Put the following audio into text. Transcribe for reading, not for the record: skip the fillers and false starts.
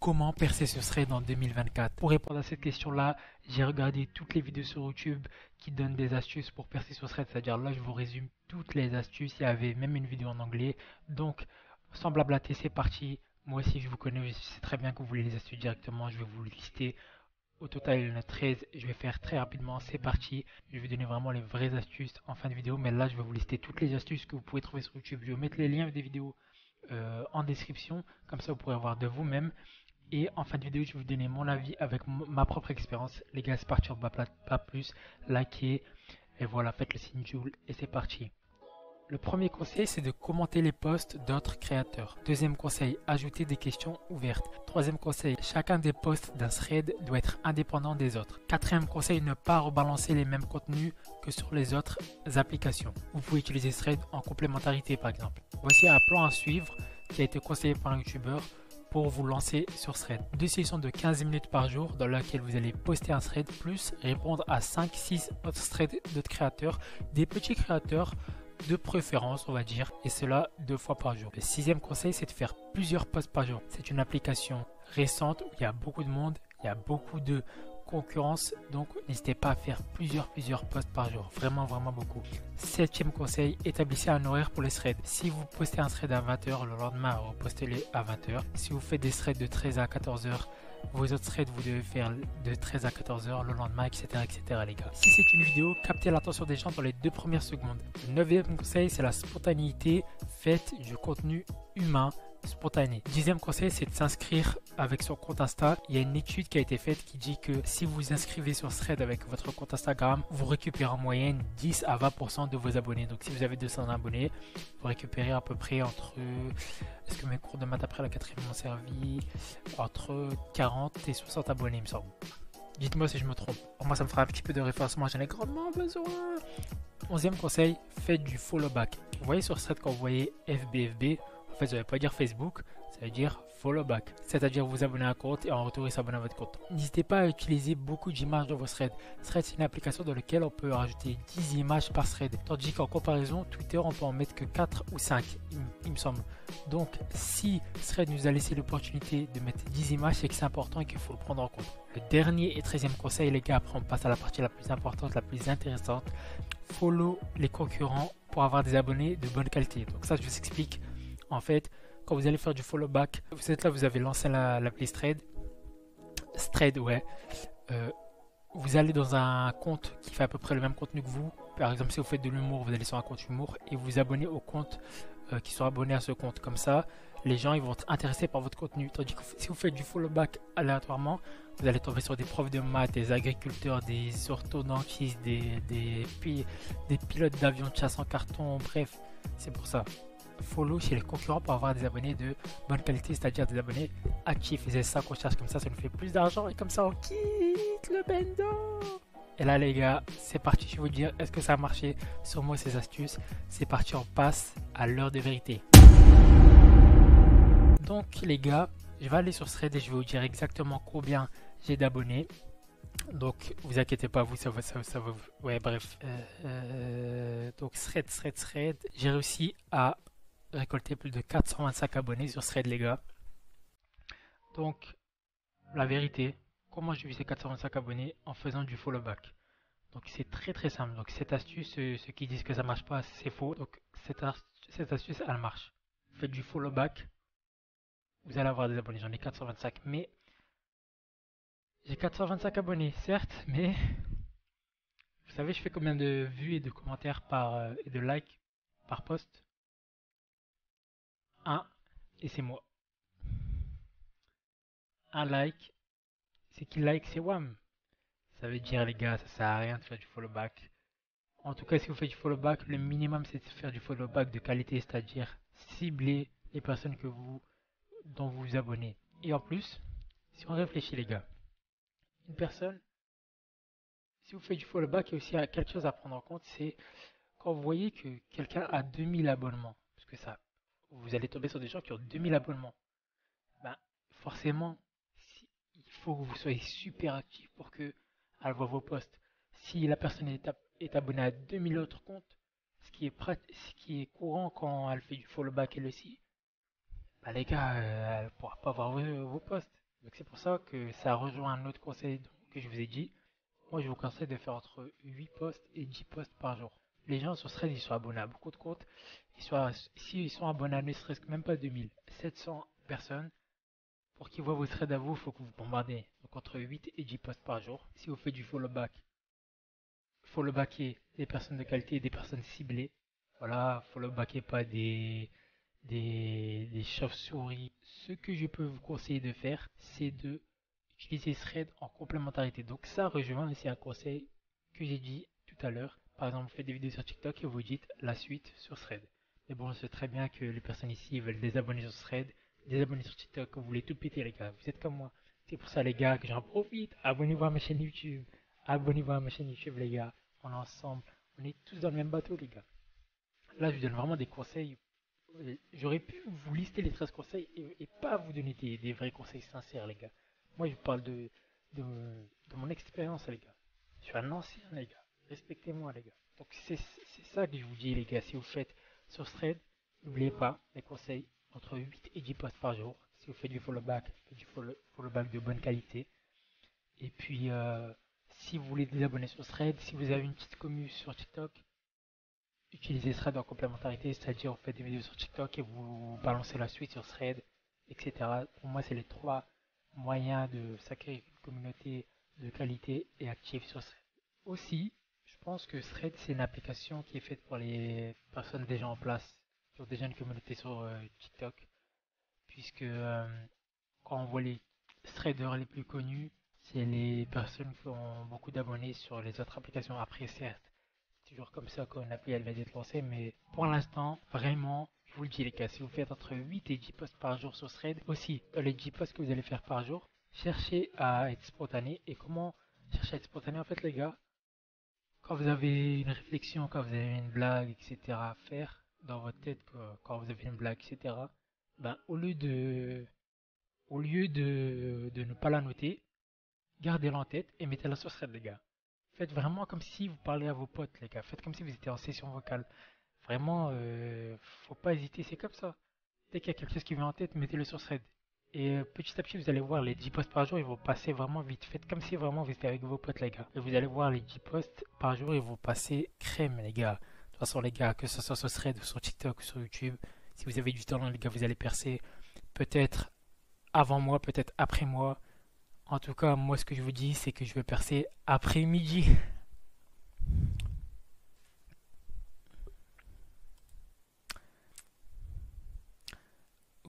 Comment percer ce thread en 2024? Pour répondre à cette question-là, j'ai regardé toutes les vidéos sur YouTube qui donnent des astuces pour percer ce thread. C'est-à-dire là, je vous résume toutes les astuces. Il y avait même une vidéo en anglais. Donc, sans blablater, c'est parti. Moi aussi, je vous connais, je sais très bien que vous voulez les astuces directement. Je vais vous les lister. Au total, il y en a 13. Je vais faire très rapidement. C'est parti. Je vais donner vraiment les vraies astuces en fin de vidéo. Mais là, je vais vous lister toutes les astuces que vous pouvez trouver sur YouTube. Je vais mettre les liens des vidéos en description. Comme ça, vous pourrez voir de vous-même. Et en fin de vidéo, je vais vous donner mon avis avec ma propre expérience. Les gars, c'est parti, on ne va pas plus. Likez et voilà, faites le signe Joule et c'est parti. Le premier conseil, c'est de commenter les posts d'autres créateurs. Deuxième conseil, ajouter des questions ouvertes. Troisième conseil, chacun des posts d'un thread doit être indépendant des autres. Quatrième conseil, ne pas rebalancer les mêmes contenus que sur les autres applications. Vous pouvez utiliser thread en complémentarité par exemple. Voici un plan à suivre qui a été conseillé par un youtubeur pour vous lancer sur thread. Deux sessions de 15 minutes par jour dans laquelle vous allez poster un thread plus répondre à 5-6 autres threads d'autres créateurs, des petits créateurs de préférence on va dire, et cela 2 fois par jour. Le sixième conseil, c'est de faire plusieurs posts par jour. C'est une application récente où il y a beaucoup de monde, il y a beaucoup de concurrence, donc n'hésitez pas à faire plusieurs posts par jour, vraiment beaucoup. Septième conseil, établissez un horaire pour les threads. Si vous postez un thread à 20h, le lendemain repostez-le à 20h. Si vous faites des threads de 13 à 14h, vos autres threads vous devez faire de 13 à 14h le lendemain, etc., les gars. Si c'est une vidéo, captez l'attention des gens dans les 2 premières secondes. Le neuvième conseil, c'est la spontanéité. Faites du contenu humain spontané. Dixième conseil, c'est de s'inscrire avec son compte Insta. Il y a une étude qui a été faite qui dit que si vous vous inscrivez sur Thread avec votre compte Instagram, vous récupérez en moyenne 10 à 20% de vos abonnés. Donc si vous avez 200 abonnés, vous récupérez à peu près entre... Est-ce que mes cours de maths après la 4e m'ont servi? Entre 40 et 60 abonnés, il me semble. Dites-moi si je me trompe. Moi, ça me fera un petit peu de référencement. J'en ai grandement besoin. 11e conseil, faites du follow back. Vous voyez sur Thread quand vous voyez FBFB, en fait, ça ne veut pas dire Facebook, ça veut dire follow back. C'est-à-dire vous abonnez à un compte et en retour, il s'abonne à votre compte. N'hésitez pas à utiliser beaucoup d'images dans vos threads. Thread, c'est une application dans laquelle on peut rajouter 10 images par thread. Tandis qu'en comparaison, Twitter, on peut en mettre que 4 ou 5, il me semble. Donc, si Thread nous a laissé l'opportunité de mettre 10 images, c'est que c'est important et qu'il faut le prendre en compte. Le dernier et 13e conseil, les gars, après on passe à la partie la plus importante, la plus intéressante. Follow les concurrents pour avoir des abonnés de bonne qualité. Donc ça, je vous explique. En fait, quand vous allez faire du follow back, vous êtes là, vous avez lancé l'appli Thread, ouais. Vous allez dans un compte qui fait à peu près le même contenu que vous. Par exemple, si vous faites de l'humour, vous allez sur un compte humour et vous vous abonnez au compte qui sont abonnés à ce compte. Comme ça, les gens ils vont être intéressés par votre contenu. Tandis que si vous faites du follow back aléatoirement, vous allez tomber sur des profs de maths, des agriculteurs, des orthodontistes, des pilotes d'avion de chasse en carton, bref, c'est pour ça. Follow chez les concurrents pour avoir des abonnés de bonne qualité, c'est-à-dire des abonnés actifs. C'est ça qu'on cherche, comme ça nous fait plus d'argent et comme ça on quitte le bendo. Et là les gars, c'est parti, je vais vous dire, est-ce que ça a marché sur moi ces astuces? C'est parti, on passe à l'heure de vérité. Donc les gars, je vais aller sur Thread et je vais vous dire exactement combien j'ai d'abonnés. Donc vous inquiétez pas, vous ça va ouais bref. Donc Thread, j'ai réussi à récolter plus de 425 abonnés sur Thread les gars. Donc la vérité, comment j'ai eu ces 425 abonnés? En faisant du follow back. Donc c'est très simple. Donc cette astuce, ceux qui disent que ça marche pas, c'est faux. Donc cette astuce elle marche. Faites du follow back, vous allez avoir des abonnés. J'en ai 425, mais j'ai 425 abonnés certes, mais vous savez je fais combien de vues et de commentaires et de likes par post? 1, et c'est moi. Un like, c'est qui like, c'est WAM. Ça veut dire les gars, ça sert à rien de faire du follow back. En tout cas, si vous faites du follow back, le minimum c'est de faire du follow back de qualité, c'est-à-dire cibler les personnes dont vous vous abonnez. Et en plus, si on réfléchit les gars, une personne, si vous faites du follow back, il y a aussi quelque chose à prendre en compte, c'est quand vous voyez que quelqu'un a 2000 abonnements, parce que ça, vous allez tomber sur des gens qui ont 2000 abonnements. Ben, forcément, il faut que vous soyez super actif pour qu'elle voit vos posts. Si la personne est abonnée à 2000 autres comptes, ce qui est courant quand elle fait du follow back elle aussi, bah les gars, elle pourra pas voir vos posts. Donc c'est pour ça que ça rejoint un autre conseil que je vous ai dit. Moi, je vous conseille de faire entre 8 posts et 10 posts par jour. Les gens sur Threads, ils sont abonnés à beaucoup de comptes. S'ils sont abonnés à ne serait-ce que même pas 700 personnes, pour qu'ils voient vos threads à vous, il faut que vous bombardez. Donc entre 8 et 10 posts par jour. Si vous faites du follow backer des personnes de qualité et des personnes ciblées. Voilà, follow backer pas des chauves-souris. Ce que je peux vous conseiller de faire, c'est de utiliser Thread en complémentarité. Donc ça rejoint aussi un conseil que j'ai dit tout à l'heure. Par exemple, vous faites des vidéos sur TikTok et vous dites la suite sur Thread. Mais bon, je sais très bien que les personnes ici veulent désabonner sur Thread, désabonner sur TikTok, vous voulez tout péter les gars. Vous êtes comme moi. C'est pour ça les gars que j'en profite. Abonnez-vous à ma chaîne YouTube. Abonnez-vous à ma chaîne YouTube les gars. On est ensemble. On est tous dans le même bateau les gars. Là, je vous donne vraiment des conseils. J'aurais pu vous lister les 13 conseils et pas vous donner des vrais conseils sincères, les gars. Moi, je vous parle de, de mon expérience, les gars. Je suis un ancien, les gars. Respectez-moi, les gars. Donc, c'est ça que je vous dis, les gars. Si vous faites sur Thread, n'oubliez pas les conseils entre 8 et 10 posts par jour. Si vous faites du follow back, faites du follow back de bonne qualité. Et puis, si vous voulez vous abonner sur Thread, si vous avez une petite commu sur TikTok, utilisez Thread en complémentarité, c'est-à-dire vous faites des vidéos sur TikTok et vous balancez la suite sur Thread, etc. Pour moi, c'est les trois moyens de sacrer une communauté de qualité et active sur Thread. Aussi, je pense que Thread, c'est une application qui est faite pour les personnes déjà en place, sur déjà une communauté sur TikTok, puisque quand on voit les threaders les plus connus, c'est les personnes qui ont beaucoup d'abonnés sur les autres applications. Après, certes, toujours comme ça quand une appli elle va être lancée, mais pour l'instant, vraiment, je vous le dis les gars, si vous faites entre 8 et 10 posts par jour sur Thread, aussi dans les 10 posts que vous allez faire par jour, cherchez à être spontané. Et comment chercher à être spontané en fait les gars? Quand vous avez une réflexion, quand vous avez une blague, etc. à faire dans votre tête, quand vous avez une blague, etc. Ben, au lieu de ne pas la noter, gardez-la en tête et mettez-la sur Thread les gars. Faites vraiment comme si vous parlez à vos potes, les gars. Faites comme si vous étiez en session vocale. Vraiment, faut pas hésiter, c'est comme ça. Dès qu'il y a quelque chose qui vient en tête, mettez-le sur Thread. Et petit à petit, vous allez voir les 10 posts par jour, ils vont passer vraiment vite. Faites comme si vraiment vous étiez avec vos potes, les gars. Et vous allez voir les 10 posts par jour, ils vont passer crème, les gars. De toute façon, les gars, que ce soit sur Thread ou sur TikTok ou sur YouTube, si vous avez du talent, les gars, vous allez percer. Peut-être avant moi, peut-être après moi. En tout cas, moi, ce que je vous dis, c'est que je vais percer après midi.